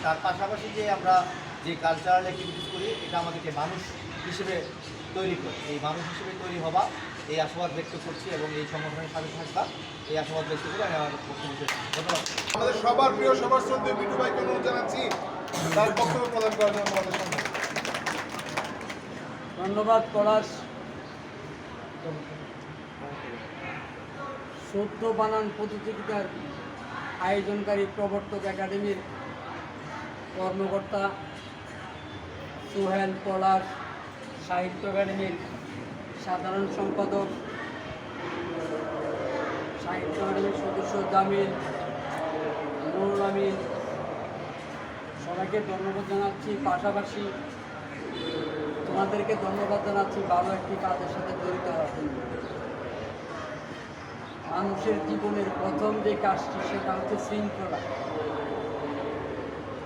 তার পাশাপাশি যে আমরা যে কালচারাল অ্যাক্টিভিটিস করি এটা আমাদেরকে মানুষ হিসেবে তৈরি করে, এই মানুষ হিসেবে তৈরি হওয়া এই আশাবাদ ব্যক্ত করছি এবং এই সংগঠনের সাথে থাকবা এই আশাবাদ ব্যক্ত করে আমি আমার বক্তব্য শেষ করছি। ধন্যবাদ। আমাদের সবার প্রিয় সবার শ্রদ্ধেয় বিটু ভাইকে অনুরোধ জানাচ্ছি তার বক্তব্য প্রদান করার জন্য আমাদের সামনে। ধন্যবাদ পলাশ। সদ্য বানান প্রতিযোগিতার আয়োজনকারী প্রবর্তক একাডেমির কর্মকর্তা সোহেল, পলাশ, সাহিত্য একাডেমির সাধারণ সম্পাদক, সাহিত্য একাডেমির সদস্য জামিল, নুরুল আমিন, সবাইকে ধন্যবাদ জানাচ্ছি। পাশাপাশি তোমাদেরকে ধন্যবাদ জানাচ্ছি ভালো একটি কাজের সাথে জড়িত হওয়ার জন্য। মানুষের জীবনের প্রথম যে কাজটি সেটা হচ্ছে শৃঙ্খলা।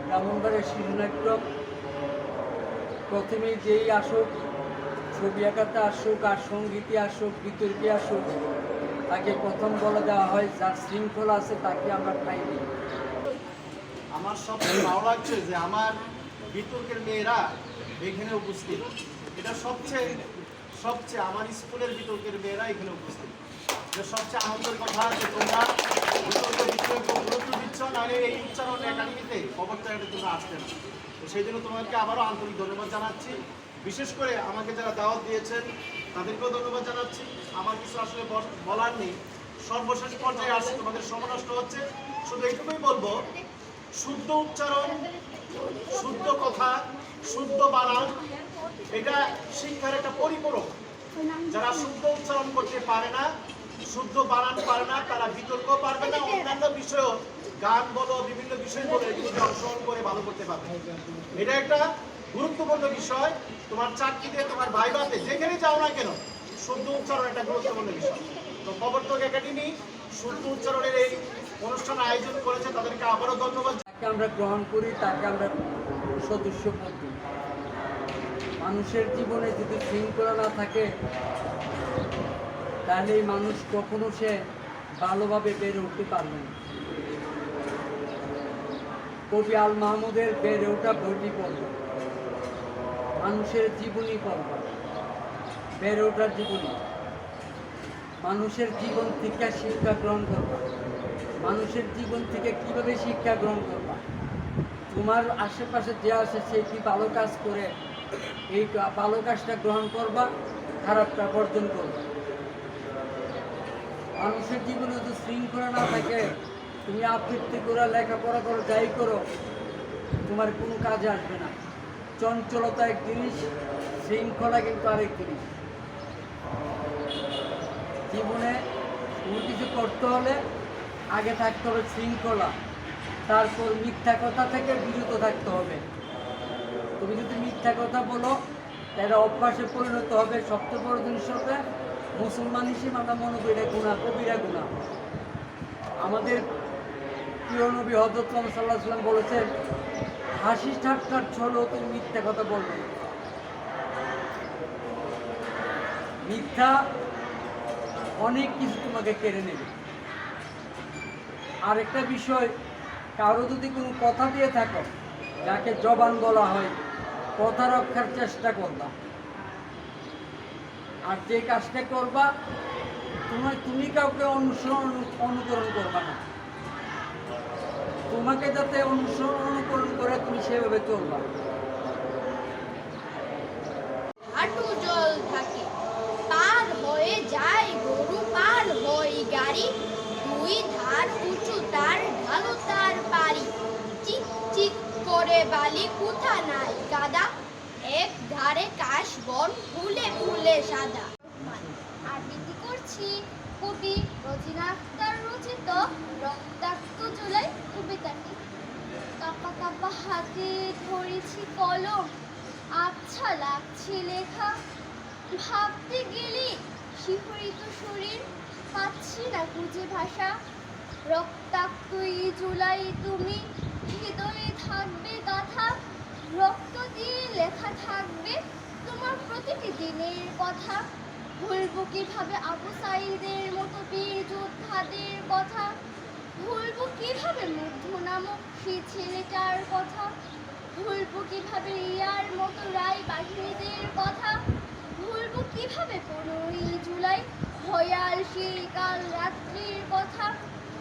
ব্রাহ্মণবাড়িয়ার শিশুনাট্য প্রথমে যেই আসুক, ছবি আঁকাতে আসুক আর সঙ্গীতে আসুক, বিতর্কে আসুক, তাকে প্রথম বলে দেওয়া হয় যার শৃঙ্খলা আছে তাকে আমরা ঠাঁই দিই। আমার সবচেয়ে ভালো লাগছে যে আমার বিতর্কের মেয়েরা এখানে উপস্থিত। এটা সবচেয়ে আমার স্কুলের বিতর্কের মেয়েরা এখানে উপস্থিত। এটা সবচেয়ে আনন্দের কথা যে তোমরা বিতর্কের বিষয়ে গুরুত্ব দিচ্ছ, নাহলে এই উচ্চারণ একাডেমিতে প্রবর্তনে তোমরা আসতে না। তো সেই জন্য তোমাদেরকে আবারও আন্তরিক ধন্যবাদ জানাচ্ছি। বিশেষ করে আমাকে যারা দাওয়াত দিয়েছেন তাদেরকেও ধন্যবাদ জানাচ্ছি। আমার কিছু আসলে বলার নেই, সর্বশেষ পর্যায়ে আসছে, তোমাদের সময় নষ্ট হচ্ছে। শুধু এইটুকুই বলবো, শুদ্ধ উচ্চারণ, শুদ্ধ কথা, শুদ্ধ বানান এটা শিক্ষার একটা পরিপূরক। যারা শুদ্ধ উচ্চারণ করতে পারে না, শুদ্ধ বানান পারে না, তারা বিতর্ক পারবে না, অন্যান্য বিষয়েও গান বলো, বিভিন্ন বিষয় বলে এগুলোকে অংশগ্রহণ করে ভালো করতে পারবে। এটা একটা গুরুত্বপূর্ণ বিষয়। তোমার চাকরিতে, তোমার ভাইভাতে, যেখানে যাও না কেন, শুদ্ধ উচ্চারণ একটা গুরুত্বপূর্ণ বিষয়। তো প্রবর্তক একাডেমি শুদ্ধ উচ্চারণের এই অনুষ্ঠান আয়োজন করেছে, তাদেরকে আবারও ধন্যবাদ। তাকে আমরা গ্রহণ করি, তাকে আমরা সদস্য করি। মানুষের জীবনে যদি শৃঙ্খলা না থাকে তাহলে এই মানুষ কখনো সে ভালোভাবে বেড়ে উঠতে পারবে না। কবি আল মাহমুদের বেড়ে ওঠা বইটি পড়ব, মানুষের জীবনী পড়ব, বেড়ে ওঠার জীবনী। মানুষের জীবন থেকে শিক্ষা গ্রহণ করবা, মানুষের জীবন থেকে কিভাবে শিক্ষা গ্রহণ করবা। তোমার আশেপাশে যে আছে সে কি ভালো কাজ করে, এই ভালো কাজটা গ্রহণ করবা, খারাপটা বর্জন করবা। মানুষের জীবনে যদি শৃঙ্খলা না থাকে, তুমি আবৃত্তি করো, লেখাপড়া করো, যাই করো, তোমার কোনো কাজে আসবে না। চঞ্চলতা এক জিনিস, শৃঙ্খলা কিন্তু আরেক জিনিস। জীবনে কোনো কিছু করতে হলে আগে থাকতে হবে শৃঙ্খলা, তারপর মিথ্যা কথা থেকে বিরত থাকতে হবে। তুমি যদি মিথ্যা কথা বলো তাহলে অভ্যাসে পরিণত হবে। সবচেয়ে বড় জিনিস হবে মুসলমান হিসেবে আমরা মনে করি এটা গুনাহ, কবিরা গুনাহ। আমাদের প্রিয় নবী হযরত মুহাম্মদ সাল্লাল্লাহু আলাইহি ওয়াসাল্লাম বলেছেন, হাসি ঠাট্টার ছলেও তুমি মিথ্যা কথা বলবে। মিথ্যা অনেক কিছু তোমাকে কেড়ে নেবে। আরেকটা বিষয়, কারো যদি কোনো কথা দিয়ে থাকো, যাকে জবান বলা হয়, কথা রক্ষার চেষ্টা করবা। আর যে কাজটা করবা, তুমি কাউকে অনুকরণ করবা না। তোমাকে যাতে অনুকরণ করে তুমি সেভাবে চলবা। হাঁটু জল থাকে, পার হয়ে যায় গরু, পার হয় গাড়ি, দুই ধার উঁচু তার, ঢালু তার পারি, চিক চিক করে বালি, কোথা নাই কাদা, এক ধারে কাশ বন, ফুলে ফুলে সাদা। আবৃত্তি করছি কবি রোজিনা আক্তার রচিত রক্তাক্ত জুলাই কবিতাটি। কাপা কাপা হাতে ধরেছি কলম, আচ্ছা লাগছে লেখা, ভাবতে গেলে শিহরিত শরীর, পাচ্ছি না খুঁজে ভাষা। রক্তাক্ত এই জুলাই তুমি, হৃদয়ে থাকবে গাথা, রক্ত দিয়ে লেখা থাকবে তোমার প্রতিটি দিনের কথা। ভুলবো কিভাবে আবু সাঈদের মতো বীর যোদ্ধাদের কথা, ভুলবো কিভাবে মুগ্ধ নামক সেই ছেলেটার কথা, ভুলবো কিভাবে রিয়ার মতো রায় বাহিনীদের কথা, ভুলবো কিভাবে 15ই জুলাই ভয়াল সেই কাল রাত্রির কথা,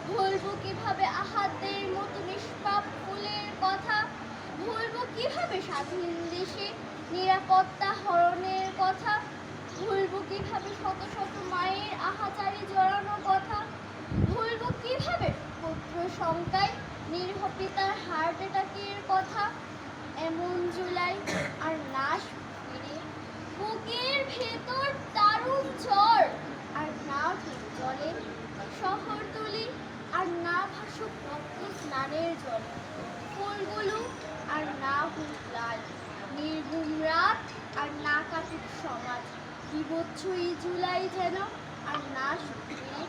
ভুলবো কিভাবে আহাদের মতো নিষ্পাপ ফুলের কথা, ভুলবো কিভাবে স্বাধীন দেশে নিরাপত্তা হরণের কথা, ভুলবো কিভাবে শত শত মায়ের আহাজারি জড়ানো কথা, ভুলবো কিভাবে পুত্র শঙ্কায় নিরীহ পিতার হার্ট অ্যাটাকের কথা। এমন জুলাই আর না ফিরে, বুকের ভেতর দারুণ ঝড়, আর না জলে শহরতলি, আর না ভাসুক রক্ত স্নানের জলে ফুলগুলো, আর না হুক লাল নির্ঘুম রাত, আর না কাটুক সমাজ বিভৎস এই জুলাই যেন আর না শুকিয়ে